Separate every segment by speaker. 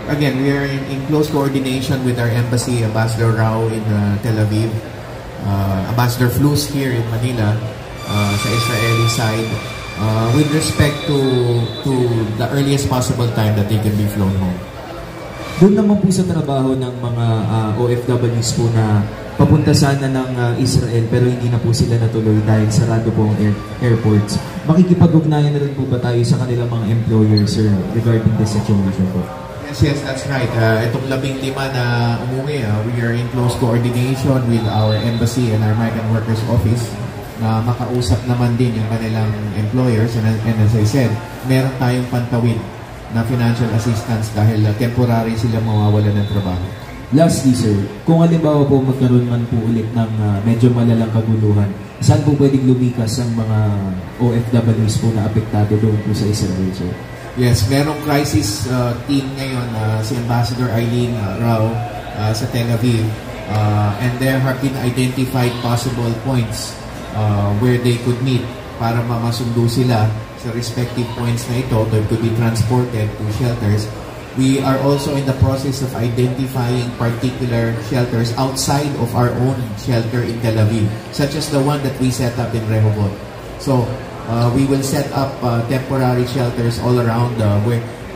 Speaker 1: again, we are in close coordination with our embassy, Ambassador Rao in Tel Aviv, Ambassador Flus here in Manila, sa Israeli side, with respect to the earliest possible time that they can be flown home.
Speaker 2: Doon naman po sa trabaho ng mga OFWs po na papunta sana ng Israel pero hindi na po sila natuloy dahil sarado po ang airports. Makikipag-ugnayan na rin po ba tayo sa kanilang mga employers, sir, regarding this situation po?
Speaker 1: Yes, that's right. Itong 15 na umuwi, we are in close coordination with our embassy and our migrant workers office na makausap naman din yung kanilang employers. And as I said, meron tayong pantawid na financial assistance dahil temporary sila mawawalan ng trabaho.
Speaker 2: Lastly, sir, kung halimbawa po magkaroon man po ulit ng medyo malalang kaguluhan, saan po pwedeng lumikas ang mga OFWs po na apektado doon po sa Israel, sir?
Speaker 1: Yes, merong crisis team ngayon, si Ambassador Eileen Rao sa Tel Aviv, and there have been identified possible points where they could meet para mamasundo sila sa respective points na ito. They could be transported to shelters. We are also in the process of identifying particular shelters outside of our own shelter in Tel Aviv, such as the one that we set up in Rehovot. So we will set up temporary shelters all around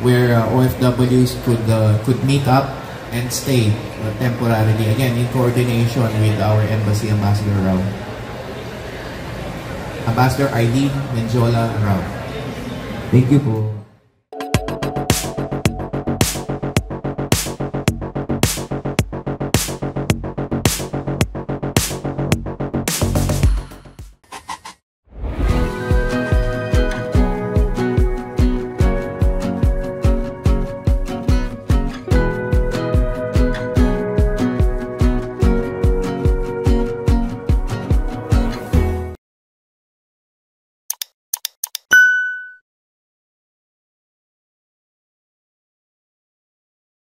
Speaker 1: where OFWs could meet up and stay temporarily, again in coordination with our embassy, Ambassador Rao. Ambassador Eileen Menjola Rao.
Speaker 2: Thank you po.